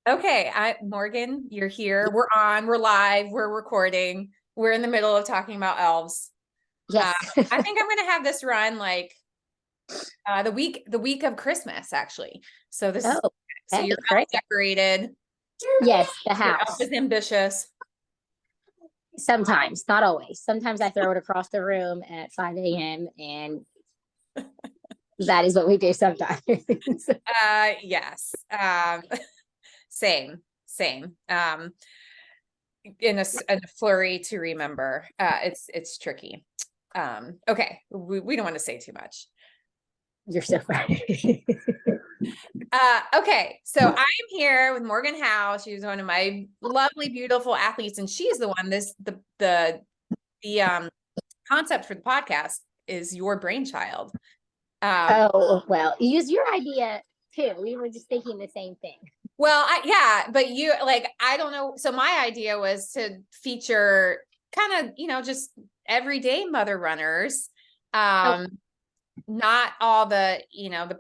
Okay, Morgan, you're here. We're live, we're recording. We're in the middle of talking about elves. Yes. I think I'm gonna have this run like the week of Christmas, actually. So Oh, so okay, your elf great. decorated, Yes, the your elf house. is ambitious. Sometimes, not always. Sometimes I throw it across the room at 5 a.m. and that is what we do sometimes. Yes. Same, same. In a flurry to remember. It's tricky. Okay, we don't want to say too much. You're so funny. Okay, so I am here with Morgan Howe. She's one of my lovely, beautiful athletes, and she's the one. The concept for the podcast is your brainchild. Oh, well, use your idea too. We were just thinking the same thing. Well, yeah, but you like I don't know. So my idea was to feature kind of just everyday mother runners. Oh, Not all the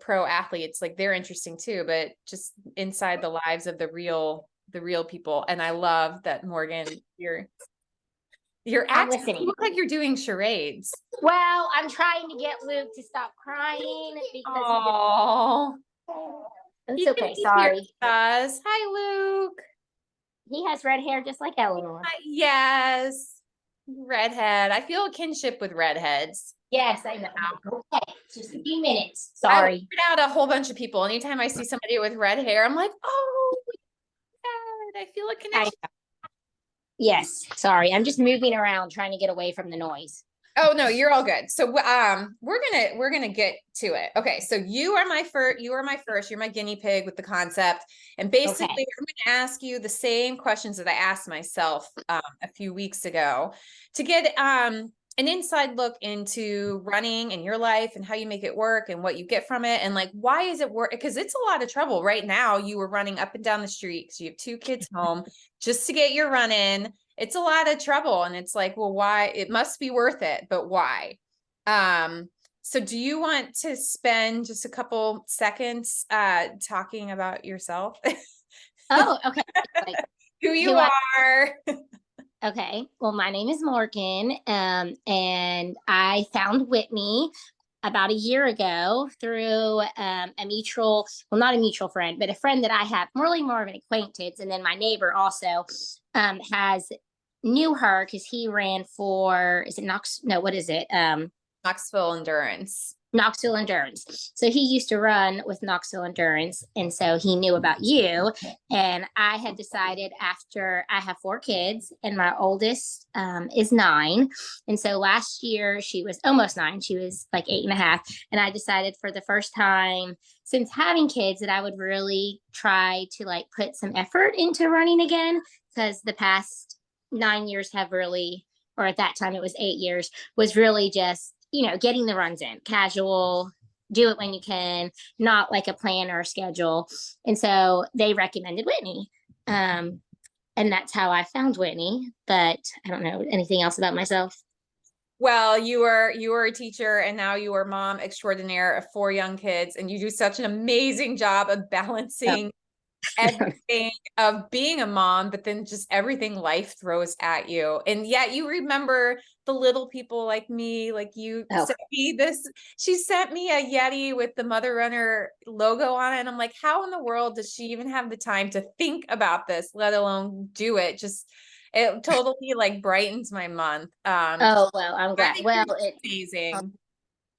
pro athletes, like they're interesting too, but just inside the lives of the real people. And I love that, Morgan, you're I'm acting, you listening. look like you're doing charades. Well, I'm trying to get Luke to stop crying because Oh, it's he can okay. be here Sorry. with us. Hi, Luke. He has red hair just like Eleanor. Yes, redhead. I feel a kinship with redheads. Yes, I know. Okay, just a few minutes. I Sorry. weird out a whole bunch of people. Anytime I see somebody with red hair, I'm like, oh, God, I feel a I, connection. yes, sorry. I'm just moving around trying to get away from the noise. Oh no, you're all good. So we're gonna get to it. Okay, so you're my guinea pig with the concept. And basically Okay. I'm gonna ask you the same questions that I asked myself a few weeks ago to get an inside look into running and your life and how you make it work and what you get from it and like why is it work, because it's a lot of trouble. Right now you were running up and down the street because you have two kids home just to get your run in. It's a lot of trouble, and it's like, well, why? It must be worth it, but why? So do you want to spend just a couple seconds talking about yourself? Oh, okay. Like, Who you who I are? okay. Well, my name is Morgan. And I found Whitney about a year ago through a mutual, well, not a mutual friend, but a friend that I have, really more of an acquaintance. And then my neighbor also has knew her because he ran for, is it Knox? No, what is it? Knoxville Endurance. Knoxville Endurance. So he used to run with Knoxville Endurance. And so he knew about you. And I had decided, after I have 4 kids and my oldest is 9. And so last year she was almost 9. She was like 8.5. And I decided for the first time since having kids that I would really try to like put some effort into running again, because the past 9 years have really, or at that time it was 8 years, was really just getting the runs in, casual, do it when you can, not like a plan or a schedule. And so they recommended Whitney. And that's how I found Whitney. But I don't know anything else about myself. Well, you were a teacher and now you are mom extraordinaire of 4 young kids, and you do such an amazing job of balancing everything of being a mom, but then just everything life throws at you. And yet you remember the little people like me, like you Oh, sent me this, she sent me a Yeti with the Mother Runner logo on it. And I'm like, how in the world does she even have the time to think about this, let alone do it? Just, it totally like brightens my month. oh well, I'm I glad. think Well, you're amazing.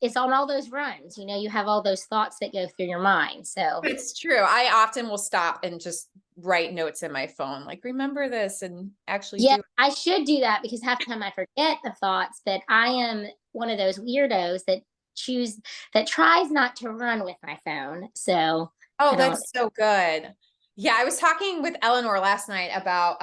it's on all those runs. You have all those thoughts that go through your mind. So It's true. I often will stop and just write notes in my phone, like remember this, and actually yeah, do it. I should do that because half the time I forget the thoughts. But I am one of those weirdos that tries not to run with my phone. So Oh, I don't. that's so good. Yeah, I was talking with Eleanor last night about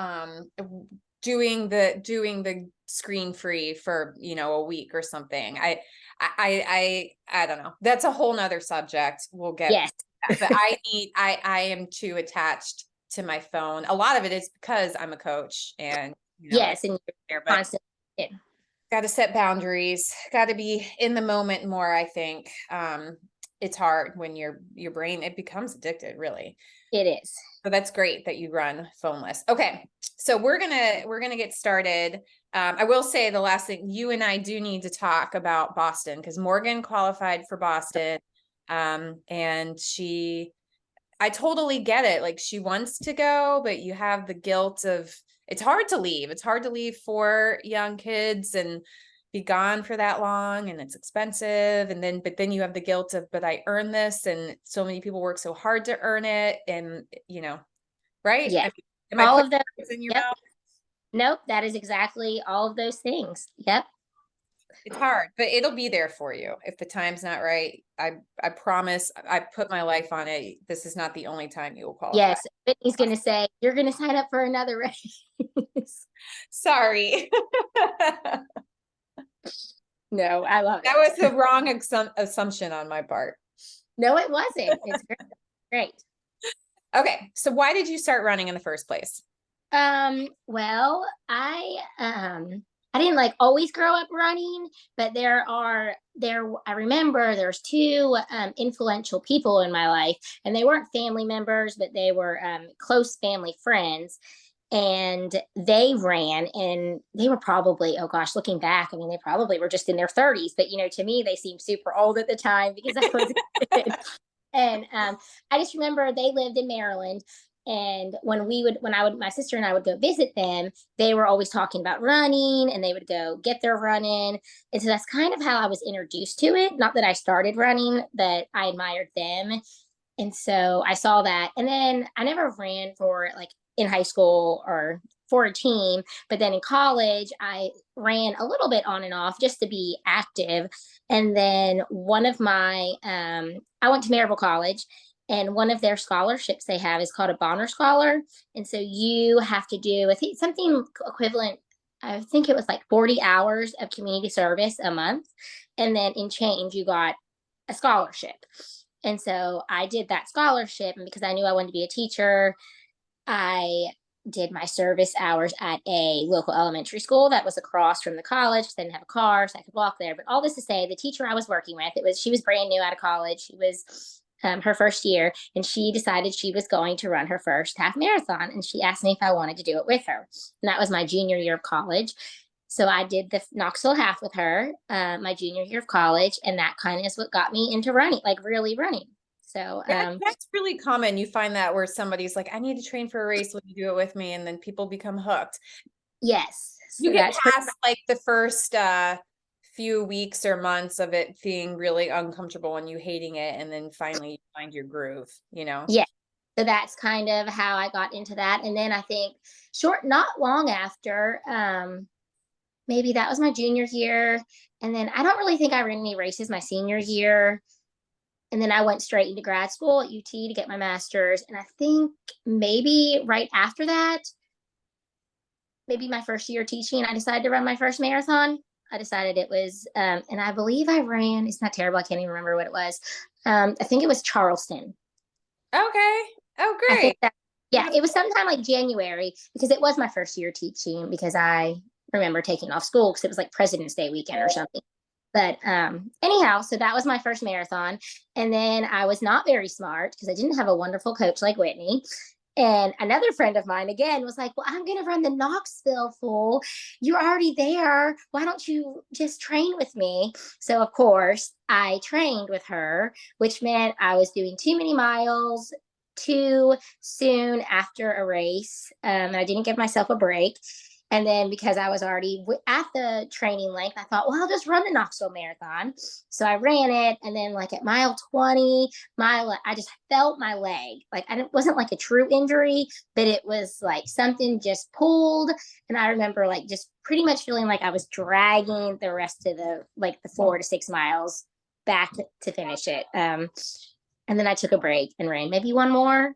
doing the screen free for a week or something. I don't know. That's a whole nother subject. We'll get Yes. but I am too attached to my phone. A lot of it is because I'm a coach and Yes, and you're there, but constant. got to set boundaries, got to be in the moment more, I think. it's hard when your brain, it becomes addicted, really. It is. So that's great that you run phoneless. Okay. So we're gonna get started. I will say the last thing, you and I do need to talk about Boston, because Morgan qualified for Boston. And I totally get it. Like, she wants to go, but you have the guilt of, it's hard to leave. It's hard to leave 4 young kids and be gone for that long, and it's expensive. And but then you have the guilt of, but I earned this, and so many people work so hard to earn it. And, right? Yeah. Am I All putting of those. words in your Yep. mouth? Nope. That is exactly all of those things. Yep. It's hard, but it'll be there for you if the time's not right. I promise. I put my life on it. This is not the only time you will qualify. Yes. Whitney's going to say, you're going to sign up for another race. Sorry. No, I love it. That was the wrong assumption on my part. No, it wasn't. It's great. Okay. So why did you start running in the first place? Well, I didn't like always grow up running, but I remember there's 2 influential people in my life, and they weren't family members, but they were close family friends. And they ran, and they were probably, oh gosh, looking back, I mean, they probably were just in their 30s, but to me, they seemed super old at the time because I was a kid. And I just remember they lived in Maryland. And my sister and I would go visit them, they were always talking about running, and they would go get their running. And so that's kind of how I was introduced to it. Not that I started running, but I admired them. And so I saw that. And then I never ran for like in high school or for a team, but then in college, I ran a little bit on and off just to be active. And then I went to Maryville College, and one of their scholarships they have is called a Bonner Scholar. And so you have to do, I think, something equivalent. I think it was like 40 hours of community service a month. And then in change, you got a scholarship. And so I did that scholarship. And because I knew I wanted to be a teacher, I did my service hours at a local elementary school that was across from the college. I didn't have a car, so I could walk there. But all this to say, the teacher I was working with, she was brand new out of college. She was her first year, and she decided she was going to run her first half marathon. And she asked me if I wanted to do it with her. And that was my junior year of college. So I did the Knoxville half with her, my junior year of college. And that kind of is what got me into running, like really running. So that's really common. You find that where somebody's like, I need to train for a race. Will you do it with me? And then people become hooked. Yes. You get past like the first few weeks or months of it being really uncomfortable and you hating it, and then finally you find your groove, Yeah. So that's kind of how I got into that. And then I think not long after, maybe that was my junior year. And then I don't really think I ran any races my senior year. And then I went straight into grad school at UT to get my master's. And I think maybe right after that, maybe my first year teaching, I decided to run my first marathon. I decided it was, and I believe I ran, it's not terrible, I can't even remember what it was. I think it was Charleston. Okay. Oh, great. Yeah, it was sometime like January, because it was my first year teaching, because I remember taking off school because it was like President's Day weekend or something. But anyhow, so that was my first marathon. And then I was not very smart because I didn't have a wonderful coach like Whitney. And another friend of mine, again, was like, well, I'm going to run the Knoxville full. You're already there. Why don't you just train with me? So, of course, I trained with her, which meant I was doing too many miles too soon after a race. And I didn't give myself a break. And then because I was already at the training length, I thought, well, I'll just run the Knoxville Marathon. So I ran it. And then like at mile 20, I just felt my leg. Like it wasn't like a true injury, but it was like something just pulled. And I remember like just pretty much feeling like I was dragging the rest of the 4 to 6 miles back to finish it. And then I took a break and ran maybe one more.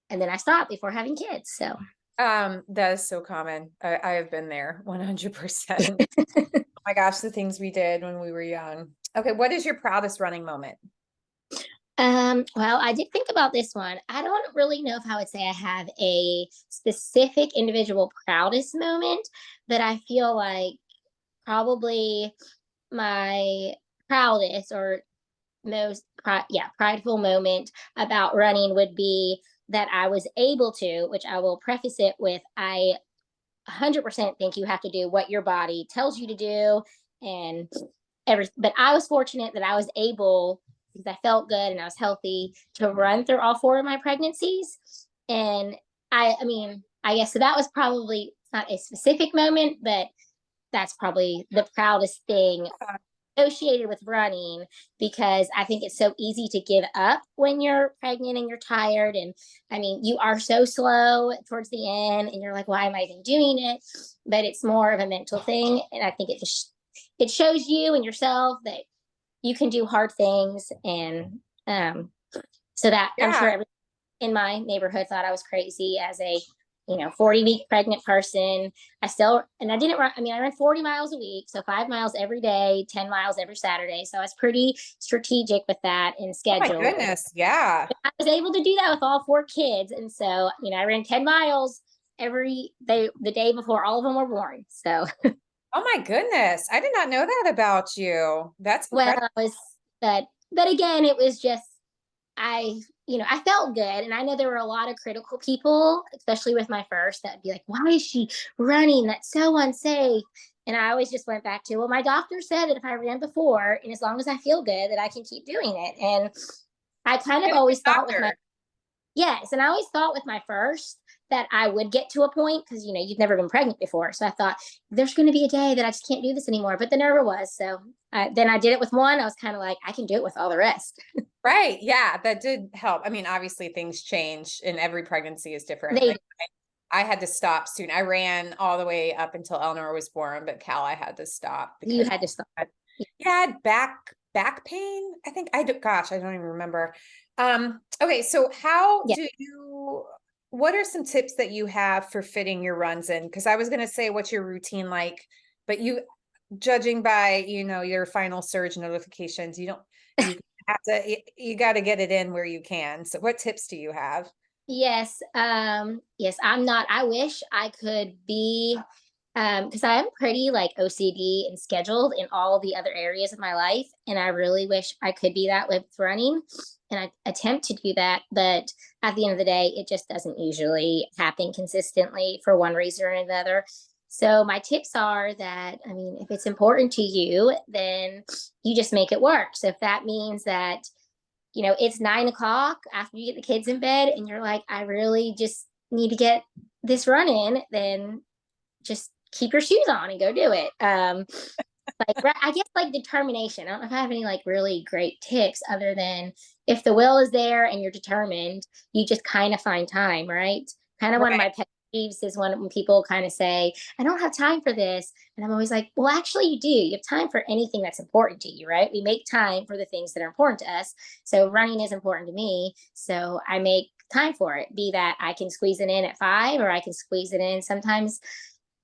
And then I stopped before having kids. So that is so common. I have been there 100%. Oh my gosh, the things we did when we were young. Okay, what is your proudest running moment? Well, I did think about this one. I don't really know if I would say I have a specific individual proudest moment, but I feel like probably my proudest, or prideful moment about running would be that I was able to, which I will preface it with, I 100% think you have to do what your body tells you to do, and but I was fortunate that I was able, because I felt good and I was healthy, to run through all 4 of my pregnancies. And I mean, I guess so that was probably not a specific moment, but that's probably the proudest thing associated with running, because I think it's so easy to give up when you're pregnant and you're tired. And I mean, you are so slow towards the end and you're like, why am I even doing it? But it's more of a mental thing. And I think it shows you and yourself that you can do hard things. And so that I'm sure Yeah. everyone in my neighborhood thought I was crazy as a 40-week pregnant person. I didn't run. I mean, I ran 40 miles a week, so 5 miles every day, 10 miles every Saturday. So I was pretty strategic with that and Oh my scheduled. goodness. Yeah. I was able to do that with all 4 kids. And so, I ran 10 miles every day, the day before all of them were born. So, Oh my goodness. I did not know that about you. That's well, incredible. but again, it was just, I felt good. And I know there were a lot of critical people, especially with my first, that'd be like, why is she running? That's so unsafe. And I always just went back to, well, my doctor said that if I ran before, and as long as I feel good, that I can keep doing it. And I kind of You're a always good thought with doctor. yes. And I always thought with my first that I would get to a point, because, you've never been pregnant before. So I thought there's going to be a day that I just can't do this anymore. But there never was. So then I did it with one. I was kind of like, I can do it with all the rest. Right. Yeah, that did help. I mean, obviously things change and every pregnancy is different. They I had to stop soon. I ran all the way up until Eleanor was born, but Cal, I had to stop You because had to stop. yeah, I had back pain. I think gosh, I don't even remember. Okay, so Yeah. what are some tips that you have for fitting your runs in? Because I was gonna say, what's your routine like? But judging by, your final surge notifications, you you got to get it in where you can. So what tips do you have? Yes. Yes, I'm not. I wish I could be, because I am pretty like OCD and scheduled in all the other areas of my life. And I really wish I could be that with running. And I attempt to do that. But at the end of the day, it just doesn't usually happen consistently for one reason or another. So my tips are that, I mean, if it's important to you, then you just make it work. So if that means that, it's 9 o'clock after you get the kids in bed and you're like, I really just need to get this run in, then just keep your shoes on and go do it. I guess like determination. I don't know if I have any like really great tips other than if the will is there and you're determined, you just kind of find time, right? Kind of one of Right. my pet peeves is when people kind of say, I don't have time for this. And I'm always like, well, actually, you do. You have time for anything that's important to you, right? We make time for the things that are important to us. So running is important to me. So I make time for it, be that I can squeeze it in at 5 or I can squeeze it in sometimes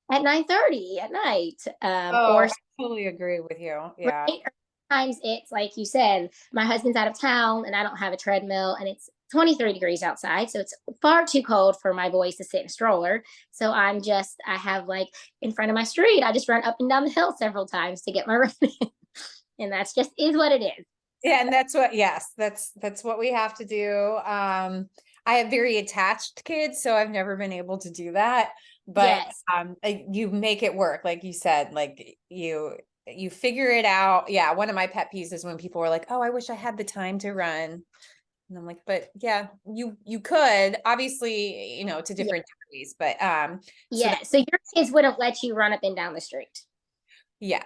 at 9:30 at night. Oh, Or I totally agree with you. Yeah. right, or sometimes it's like you said, my husband's out of town and I don't have a treadmill and it's 23 degrees outside. So it's far too cold for my boys to sit in a stroller. So I have like in front of my street, I just run up and down the hill several times to get my run in. And that's just is what it is. Yeah, and yes, that's what we have to do. I have very attached kids, so I've never been able to do that. But Yes. you make it work, like you said, like you figure it out. Yeah, one of my pet peeves is when people are like, "Oh, I wish I had the time to run." And I'm like, "But yeah, you could, obviously, to Yeah. different degrees, but so that Yeah. So your kids wouldn't let you run up and down the street. yeah,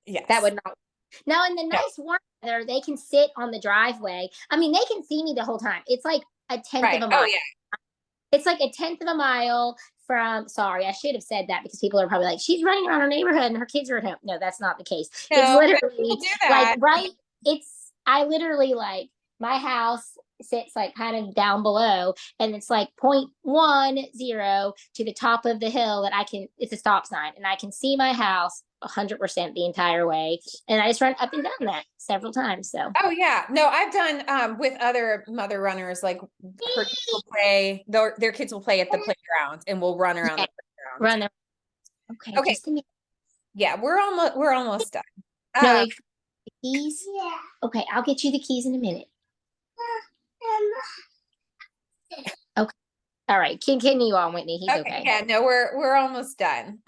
That yes. would not. Now, in the No, nice warm weather, they can sit on the driveway. I mean, they can see me the whole time. It's like a tenth of right. a Oh mile. yeah. It's like a tenth of a mile from, sorry, I should have said that because people are probably like, she's running around her neighborhood and her kids are at home. No, that's not the case. It's No, but people literally do like that. right. I literally like my house sits like kind of down below and it's like 0.10 to the top of the hill that it's a stop sign and I can see my house 100% the entire way. And I just run up and down that several times. So Oh yeah. No, I've done with other mother runners, like her kids will play, their kids will play at the playground and we'll run around yeah, the playground. run there. Okay, Okay. just a minute. Yeah, we're almost done. No, Um, Keys? Okay, I'll get you the keys in a minute. Okay. All right. Continue on, Whitney. He's okay. Yeah, no, we're almost done.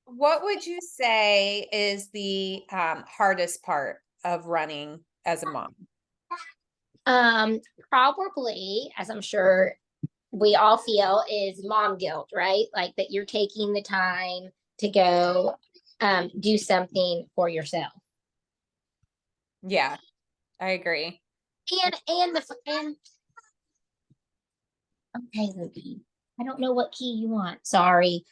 What would you say is the hardest part of running as a mom? Probably, as I'm sure we all feel, is mom guilt, right? Like that you're taking the time to go do something for yourself. Yeah, I agree. And okay, Lucy, I don't know what key you want. Sorry.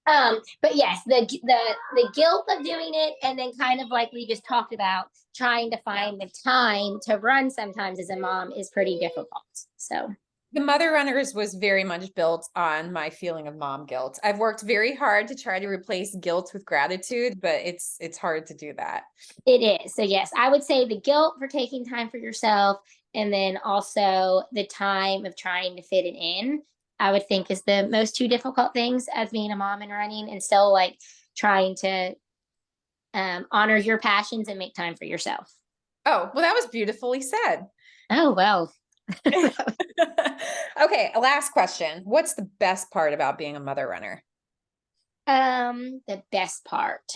But yes, the guilt of doing it, and then kind of like we just talked about, trying to find the time to run sometimes as a mom is pretty difficult. So The Mother Runners was very much built on my feeling of mom guilt. I've worked very hard to try to replace guilt with gratitude, but it's hard to do that. it is. So yes, I would say the guilt for taking time for yourself, and then also the time of trying to fit it in, I would think is the most two difficult things as being a mom and running, and still like trying to honor your passions and make time for yourself. Oh, well, that was beautifully said. Oh, well. Okay, last question. What's the best part about being a mother runner? The best part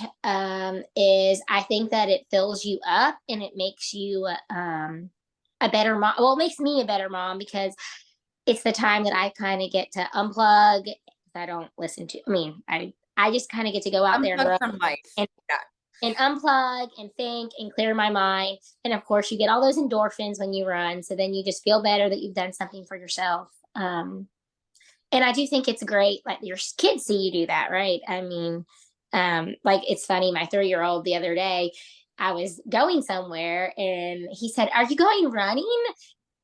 is I think that it fills you up and it makes you a better mom. Well, it makes me a better mom because it's the time that I kind of get to unplug. I don't listen to, I just kind of get to go out there and Unplug run from life. and, Yeah. and unplug and think and clear my mind. And of course, you get all those endorphins when you run. So then you just feel better that you've done something for yourself. And I do think it's great, like your kids see you do that, right? Like it's funny, my 3-year-old the other day, I was going somewhere and he said, "Are you going running?"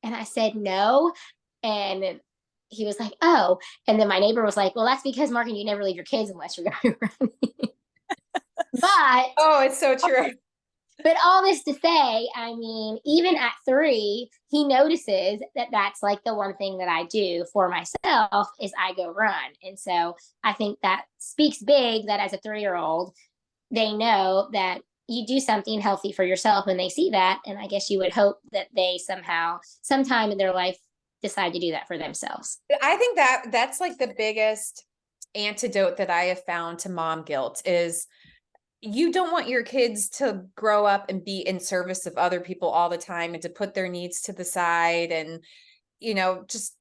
And I said, "No." And he was like, "Oh." And then my neighbor was like, "Well, that's because, Morgan, you never leave your kids unless you're going running." But Oh, it's so true. But all this to say, even at 3, he notices that that's like the one thing that I do for myself is I go run. And so I think that speaks big that as a 3-year-old, they know that you do something healthy for yourself when they see that. And I guess you would hope that they somehow, sometime in their life, decide to do that for themselves. I think that's like the biggest antidote that I have found to mom guilt is you don't want your kids to grow up and be in service of other people all the time and to put their needs to the side and, just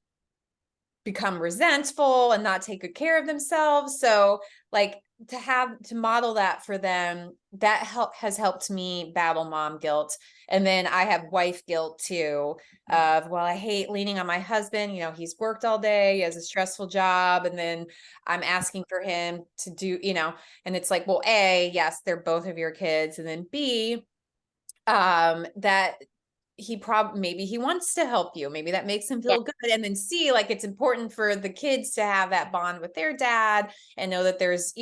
become resentful and not take good care of themselves. So like to model that for them, that has helped me battle mom guilt. And then I have wife guilt too of, well, I hate leaning on my husband. He's worked all day, he has a stressful job. And then I'm asking for him to do, and it's like, well, A, yes, they're both of your kids. And then B, that maybe he wants to help you. Maybe that makes him feel good. And then C, like it's important for the kids to have that bond with their dad and know that there's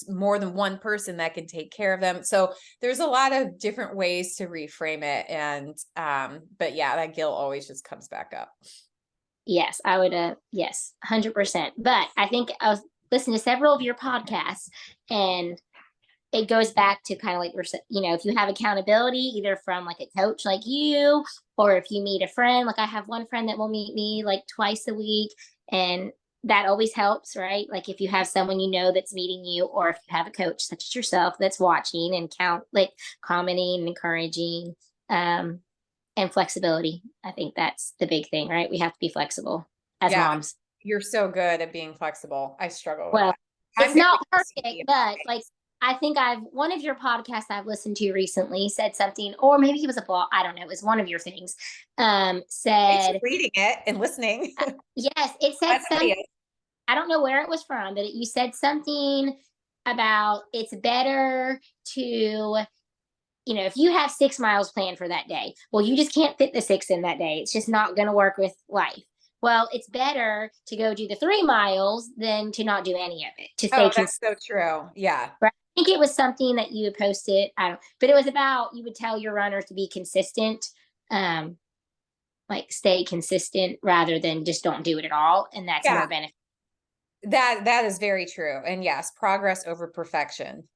more than one person that can take care of them. So there's a lot of different ways to reframe it. And, but yeah, that guilt always just comes back up. Yes, I would, yes, 100%. But I think I was listening to several of your podcasts, and it goes back to kind of like, if you have accountability, either from like a coach like you, or if you meet a friend, like I have one friend that will meet me like twice a week, and that always helps, right? Like if you have someone that's meeting you, or if you have a coach such as yourself that's watching and commenting and encouraging, and flexibility. I think that's the big thing, right? We have to be flexible as moms. You're so good at being flexible. I struggle with Well, that. it's not perfect, but like I think one of your podcasts I've listened to recently said something, or maybe it was a blog, I don't know, it was one of your things. Said reading it and listening. Yes, it said something. I don't know where it was from, but you said something about it's better to, if you have 6 miles planned for that day, well, you just can't fit the 6 in that day. It's just not going to work with life. Well, it's better to go do the 3 miles than to not do any of it. To stay that's so true. Yeah. Right. I think it was something that you had posted. But it was about, you would tell your runners to be consistent, like stay consistent rather than just don't do it at all. And that's more benefit. That is very true. And yes, progress over perfection.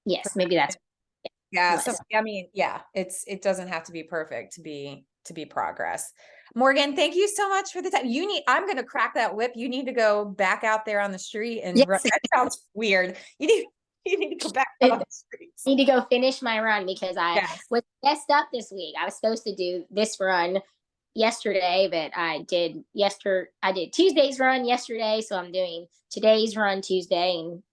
Yes, maybe that's Yeah. So, less. I mean, yeah, it doesn't have to be perfect to be progress. Morgan, thank you so much for the time. I'm going to crack that whip. You need to go back out there on the street and run. Yes, That sounds weird. You need to go back out I on the streets. need to go finish my run because I Yes. was messed up this week. I was supposed to do this run yesterday, but I did Tuesday's run yesterday, so I'm doing today's run Tuesday and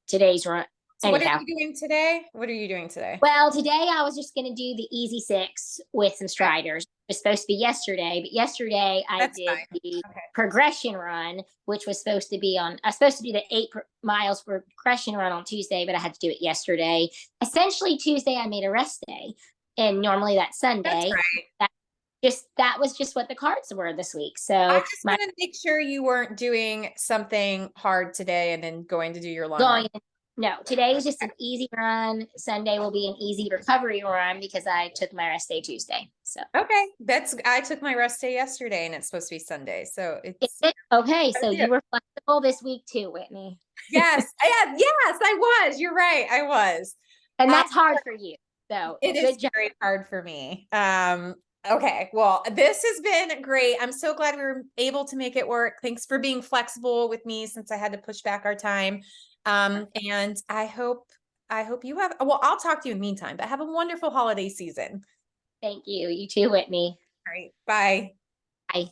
today's run. So what are Anyhow, you doing today? What are you doing today? well, today I was just going to do the easy 6 with some Okay. striders. It was supposed to be yesterday, but yesterday I That's did fine. the Okay. progression run, which was supposed to be I was supposed to do the 8 miles progression run on Tuesday, but I had to do it yesterday. Essentially, Tuesday I made a rest day, and normally that's That's Sunday. right. That was just what the cards were this week. I So just my want to make sure you weren't doing something hard today and then going to do your long going run. no, today was just an easy run. Sunday will be an easy recovery run because I took my rest day Tuesday. So Okay. I took my rest day yesterday and it's supposed to be Sunday. So it's okay. So you were flexible this week too, Whitney. yes, I was. You're right. I was. And that's hard for you. So It is good job. very hard for me. Okay. Well, this has been great. I'm so glad we were able to make it work. Thanks for being flexible with me since I had to push back our time. And I hope you have, well, I'll talk to you in the meantime, but have a wonderful holiday season. Thank you. You too, Whitney. All right. Bye. Bye.